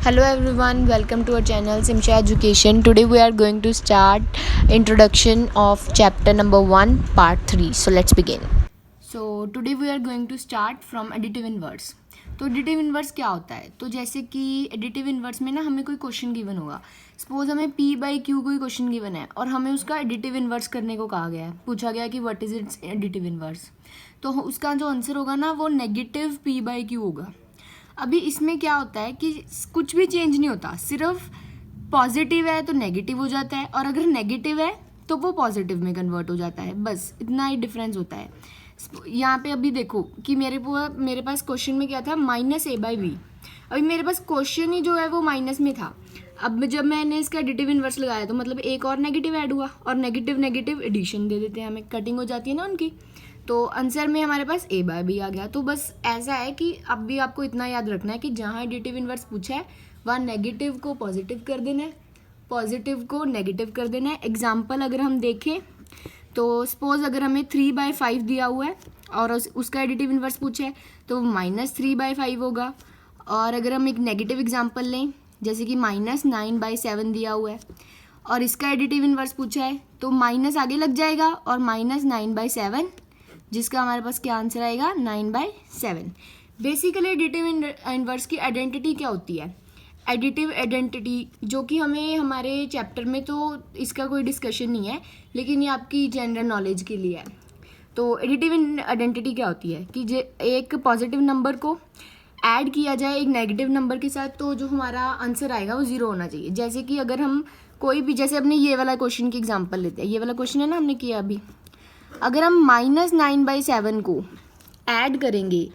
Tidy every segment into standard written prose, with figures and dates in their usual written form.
Hello everyone, welcome to our channel Simsha Education. Today we are going to start introduction of chapter number 1 part 3. So let's begin. So today we are going to start from additive inverse. तो additive inverse क्या होता है? तो जैसे कि additive inverse में ना हमें कोई क्वेश्चन गिवन होगा. सपोज हमें P/Q कोई क्वेश्चन गिवन है और हमें उसका एडिटिव इन्वर्स करने को कहा गया है, पूछा गया कि what is it's additive inverse. तो उसका जो आंसर होगा ना वो नेगेटिव P/Q होगा. अभी इसमें क्या होता है कि कुछ भी चेंज नहीं होता, सिर्फ पॉजिटिव है तो नेगेटिव हो जाता है और अगर नेगेटिव है तो वो पॉजिटिव में कन्वर्ट हो जाता है. बस इतना ही डिफरेंस होता है. यहाँ पे अभी देखो कि मेरे पास क्वेश्चन में क्या था, -a/b. अभी मेरे पास क्वेश्चन ही जो है वो माइनस में था. अब जब मैंने इसका एडिटिव इन्वर्स लगाया तो मतलब एक और नेगेटिव ऐड हुआ और नेगेटिव नेगेटिव एडिशन दे देते हैं, हमें कटिंग हो जाती है ना उनकी. तो आंसर में हमारे पास a/b आ गया. तो बस ऐसा है कि अब भी आपको इतना याद रखना है कि जहाँ एडिटिव इन्वर्स पूछा है वहाँ नेगेटिव को पॉजिटिव कर देना है, पॉजिटिव को नेगेटिव कर देना है. एग्जाम्पल अगर हम देखें तो सपोज अगर हमें 3/5 दिया हुआ है और उसका एडिटिव इन्वर्स पूछा है तो -3/5 होगा. और अगर हम एक नेगेटिव एग्जाम्पल लें जैसे कि -9/7 दिया हुआ है और इसका एडिटिव इन्वर्स पूछा है तो माइनस आगे लग जाएगा और -9/7, जिसका हमारे पास क्या आंसर आएगा 9/7. बेसिकली एडिटिव इन्वर्स की आइडेंटिटी क्या होती है? एडिटिव आइडेंटिटी जो कि हमें हमारे चैप्टर में तो इसका कोई डिस्कशन नहीं है, लेकिन ये आपकी जनरल नॉलेज के लिए है. तो एडिटिव आइडेंटिटी क्या होती है कि एक पॉजिटिव नंबर को ऐड किया जाए एक नेगेटिव नंबर के साथ तो जो हमारा आंसर आएगा वो 0 होना चाहिए. जैसे कि अगर हम कोई भी, जैसे अपने ये वाला क्वेश्चन की एग्जाम्पल लेते हैं, ये वाला क्वेश्चन है ना हमने किया अभी. अगर हम -9/7 को ऐड करेंगे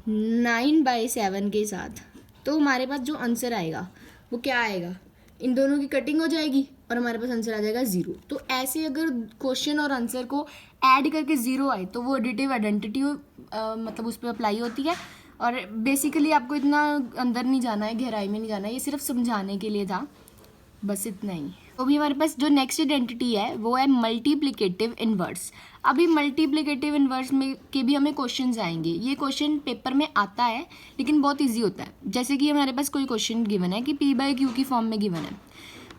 9/7 के साथ तो हमारे पास जो आंसर आएगा वो क्या आएगा, इन दोनों की कटिंग हो जाएगी और हमारे पास आंसर आ जाएगा 0. तो ऐसे अगर क्वेश्चन और आंसर को ऐड करके 0 आए तो वो एडिटिव आइडेंटिटी मतलब उस पर अप्लाई होती है. और बेसिकली आपको इतना अंदर नहीं जाना है, गहराई में नहीं जाना है, ये सिर्फ समझाने के लिए था, बस इतना ही. तो अभी हमारे पास जो नेक्स्ट आइडेंटिटी है वो है मल्टीप्लिकेटिव इन्वर्स. अभी मल्टीप्लिकेटिव इन्वर्स में के भी हमें क्वेश्चंस आएंगे. ये क्वेश्चन पेपर में आता है लेकिन बहुत इजी होता है. जैसे कि हमारे पास कोई क्वेश्चन गिवन है कि P/Q की फॉर्म में गिवन है,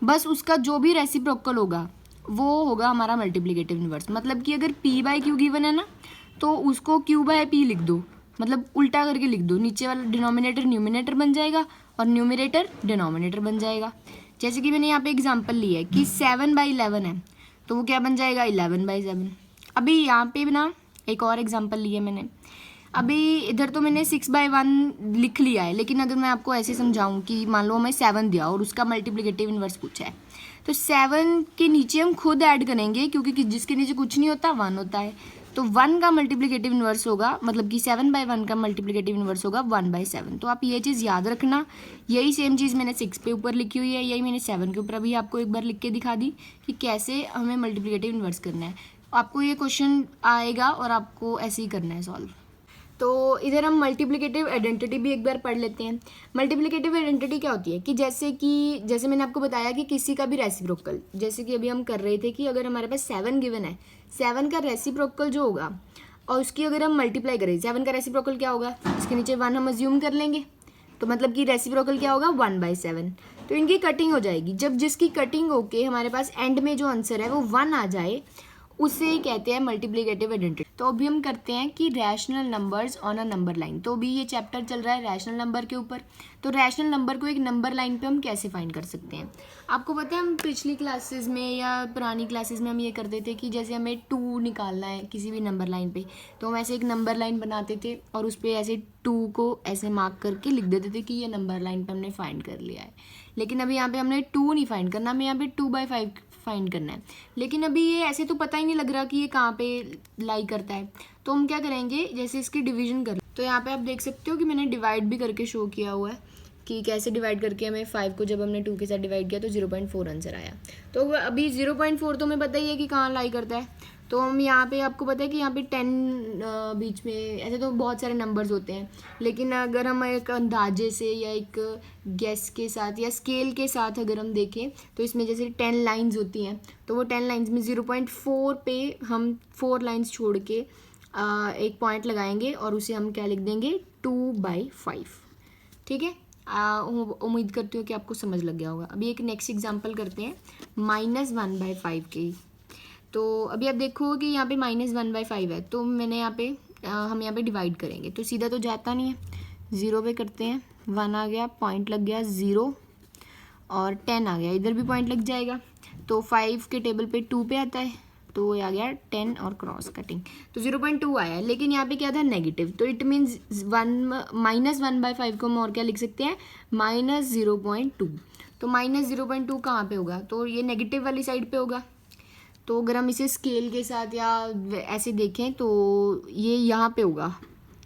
बस उसका जो भी रेसिप्रोकल होगा वो होगा हमारा मल्टीप्लिकेटिव इन्वर्स. मतलब कि अगर P/Q गिवन है ना तो उसको Q/P लिख दो, मतलब उल्टा करके लिख दो. नीचे वाला डिनोमिनेटर न्यूमिनेटर बन जाएगा और न्यूमिनेटर डिनोमिनेटर बन जाएगा. जैसे कि मैंने यहाँ पे एग्जांपल लिया है कि 7/11 है तो वो क्या बन जाएगा 11/7. अभी यहाँ पे भी ना एक और एग्जांपल लिया मैंने. अभी इधर तो मैंने 6/1 लिख लिया है, लेकिन अगर मैं आपको ऐसे समझाऊं कि मान लो हमें 7 दिया और उसका मल्टीप्लिकेटिव इन्वर्स पूछा है तो 7 के नीचे हम खुद ऐड करेंगे, क्योंकि जिसके नीचे कुछ नहीं होता 1 होता है. तो 1 का मल्टीप्लिकेटिव इन्वर्स होगा, मतलब कि 7/1 का मल्टीप्लिकेटिव इन्वर्स होगा 1/7. तो आप ये चीज़ याद रखना. यही सेम चीज़ मैंने 6 पे ऊपर लिखी हुई है, यही मैंने 7 के ऊपर अभी आपको एक बार लिख के दिखा दी कि कैसे हमें मल्टीप्लिकेटिव इन्वर्स करना है. आपको ये क्वेश्चन आएगा और आपको ऐसे ही करना है सॉल्व. तो इधर हम मल्टीप्लिकेटिव आइडेंटिटी भी एक बार पढ़ लेते हैं. मल्टीप्लिकेटिव आइडेंटिटी क्या होती है कि जैसे मैंने आपको बताया कि किसी का भी रेसिप्रोकल, जैसे कि अभी हम कर रहे थे कि अगर हमारे पास 7 गिवन है, 7 का रेसिप्रोकल जो होगा और उसकी अगर हम मल्टीप्लाई करें, 7 का रेसिप्रोकल क्या होगा, इसके नीचे 1 हम अज्यूम कर लेंगे तो मतलब कि रेसिप्रोकल क्या होगा 1/7. तो इनकी कटिंग हो जाएगी. जब जिसकी कटिंग होके हमारे पास एंड में जो आंसर है वो 1 आ जाए उसे कहते हैं मल्टीप्लिकेटिव आइडेंटिटी. तो अभी हम करते हैं कि rational numbers on a number line. तो अभी ये चैप्टर चल रहा है रैशनल नंबर के ऊपर. तो रैशनल नंबर को एक नंबर लाइन पे हम कैसे फाइंड कर सकते हैं? आपको पता है हम पिछली क्लासेस में या पुरानी क्लासेस में हम ये करते थे कि जैसे हमें 2 निकालना है किसी भी नंबर लाइन पे तो हम ऐसे एक नंबर लाइन बनाते थे और उस पर ऐसे 2 को ऐसे मार्क करके लिख देते थे कि ये नंबर लाइन पे हमने फाइंड कर लिया है. लेकिन अभी यहाँ पे हमने 2 नहीं फाइंड करना, हमें यहाँ पे 2/5 फाइंड करना है. लेकिन अभी ये ऐसे तो पता ही नहीं लग रहा कि ये कहाँ पे लाई करता है. तो हम क्या करेंगे, जैसे इसकी डिवीजन कर, तो यहाँ पे आप देख सकते हो कि मैंने डिवाइड भी करके शो किया हुआ है कि कैसे डिवाइड करके हमें 5 को जब हमने 2 के साथ डिवाइड किया तो 0.4 आंसर आया. तो अभी 0.4 तो हमें पता ही है कि कहाँ लाई करता है. तो हम यहाँ पे आपको पता है कि यहाँ पे 10 बीच में ऐसे तो बहुत सारे नंबर्स होते हैं, लेकिन अगर हम एक अंदाजे से या एक गेस के साथ या स्केल के साथ अगर हम देखें तो इसमें जैसे 10 लाइंस होती हैं तो वो 10 लाइंस में 0.4 पे हम 4 लाइंस छोड़ के एक पॉइंट लगाएंगे और उसे हम क्या लिख देंगे 2/5. ठीक है. उम्मीद करती हूँ कि आपको समझ लग गया होगा। अभी एक नेक्स्ट एग्जांपल करते हैं -1/5 की। तो अभी आप देखो कि यहाँ पे -1/5 है, तो मैंने यहाँ पे हम यहाँ पे डिवाइड करेंगे तो सीधा तो जाता नहीं है, 0 पे करते हैं, 1 आ गया, पॉइंट लग गया 0 और 10 आ गया, इधर भी पॉइंट लग जाएगा। तो 5 के टेबल पे 2 पे आता है, तो ये आ गया 10 और क्रॉस कटिंग, तो 0.2 आया है। लेकिन यहाँ पे क्या था, नेगेटिव, तो इट मीन्स -1/5 को हम और क्या लिख सकते हैं, -0.2। तो -0.2 कहाँ पे होगा, तो ये नेगेटिव वाली साइड पे होगा। तो अगर हम इसे स्केल के साथ या ऐसे देखें तो ये यहाँ पे होगा,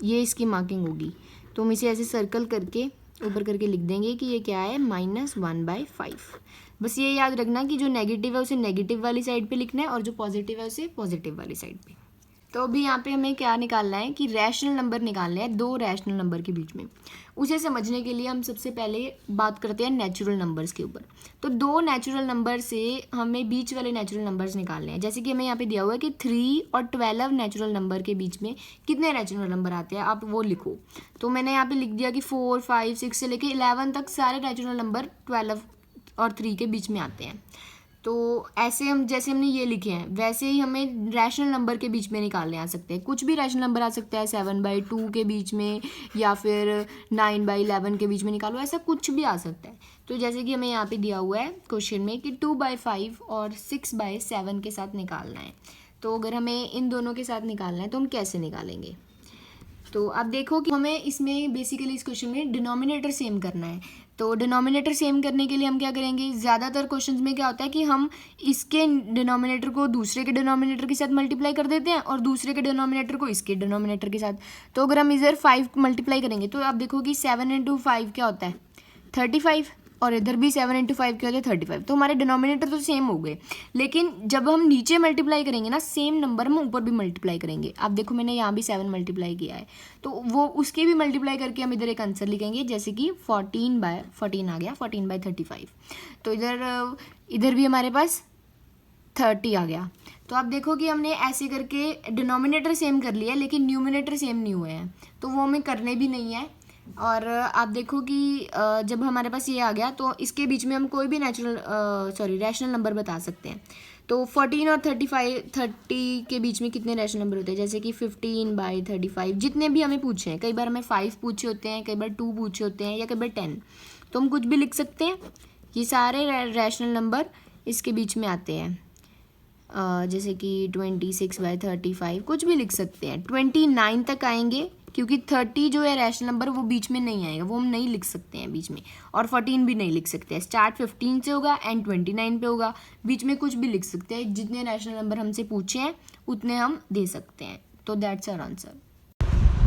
ये इसकी मार्किंग होगी। तो हम इसे ऐसे सर्कल करके ऊपर करके लिख देंगे कि ये क्या है, -1/5। बस ये याद रखना कि जो नेगेटिव है उसे नेगेटिव वाली साइड पे लिखना है और जो पॉजिटिव है उसे पॉजिटिव वाली साइड पे। तो अभी यहाँ पे हमें क्या निकालना है कि रैशनल नंबर निकालने हैं दो रैशनल नंबर के बीच में। उसे समझने के लिए हम सबसे पहले बात करते हैं नेचुरल नंबर्स के ऊपर। तो दो नेचुरल नंबर से हमें बीच वाले नेचुरल नंबर्स निकालने हैं। जैसे कि हमें यहाँ पे दिया हुआ है कि 3 और 12 नेचुरल नंबर के बीच में कितने नेचुरल नंबर आते हैं, आप वो लिखो। तो मैंने यहाँ पे लिख दिया कि 4, 5, 6 से लेके 11 तक सारे नेचुरल नंबर 12 और 3 के बीच में आते हैं। तो ऐसे हम जैसे हमने ये लिखे हैं वैसे ही हमें रैशनल नंबर के बीच में निकालने आ सकते हैं। कुछ भी रैशनल नंबर आ सकता है, 7/2 के बीच में या फिर 9/11 के बीच में निकालो, ऐसा कुछ भी आ सकता है। तो जैसे कि हमें यहाँ पे दिया हुआ है क्वेश्चन में कि 2/5 और 6/7 के साथ निकालना है। तो अगर हमें इन दोनों के साथ निकालना है तो हम कैसे निकालेंगे। तो आप देखो कि हमें इसमें बेसिकली इस क्वेश्चन में डिनोमिनेटर सेम करना है। तो डिनोमिनेटर सेम करने के लिए हम क्या करेंगे, ज़्यादातर क्वेश्चंस में क्या होता है कि हम इसके डिनोमिनेटर को दूसरे के डिनोमिनेटर के साथ मल्टीप्लाई कर देते हैं और दूसरे के डिनोमिनेटर को इसके डिनोमिनेटर के साथ। तो अगर हम इधर 5 मल्टीप्लाई करेंगे तो आप देखो कि 7 × 5 क्या होता है, 35, और इधर भी 7 × 5 क्या होता है, 35। तो हमारे डिनोमिनेटर तो सेम हो गए, लेकिन जब हम नीचे मल्टीप्लाई करेंगे ना सेम नंबर हम ऊपर भी मल्टीप्लाई करेंगे। आप देखो मैंने यहाँ भी 7 मल्टीप्लाई किया है, तो वो उसके भी मल्टीप्लाई करके हम इधर एक आंसर लिखेंगे, जैसे कि 14/14 आ गया, 14/35। तो इधर भी हमारे पास 30 आ गया। तो आप देखो कि हमने ऐसे करके डिनोमिनेटर सेम कर लिया लेकिन न्यूमिनेटर सेम नहीं हुए हैं, तो वो हमें करने भी नहीं है। और आप देखो कि जब हमारे पास ये आ गया तो इसके बीच में हम कोई भी रैशनल नंबर बता सकते हैं। तो 14 और 30 के बीच में कितने रैशनल नंबर होते हैं, जैसे कि 15/35, जितने भी हमें पूछे हैं। कई बार हमें 5 पूछे होते हैं, कई बार 2 पूछे होते हैं, या कई बार 10। तो हम कुछ भी लिख सकते हैं। ये सारे रैशनल नंबर इसके बीच में आते हैं, जैसे कि 26/35 कुछ भी लिख सकते हैं। 29 तक आएंगे क्योंकि 30 जो है रैशनल नंबर वो बीच में नहीं आएगा, वो हम नहीं लिख सकते हैं बीच में। और 14 भी नहीं लिख सकते हैं। स्टार्ट 15 से होगा एंड 29 पे होगा, बीच में कुछ भी लिख सकते हैं। जितने रैशनल नंबर हमसे पूछे हैं उतने हम दे सकते हैं। तो दैट्स आवर आंसर।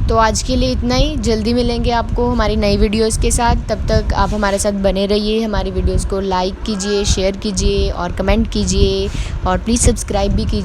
तो आज के लिए इतना ही, जल्दी मिलेंगे आपको हमारी नई वीडियोस के साथ। तब तक आप हमारे साथ बने रहिए, हमारी वीडियोस को लाइक कीजिए, शेयर कीजिए और कमेंट कीजिए, और प्लीज़ सब्सक्राइब भी कीजिए।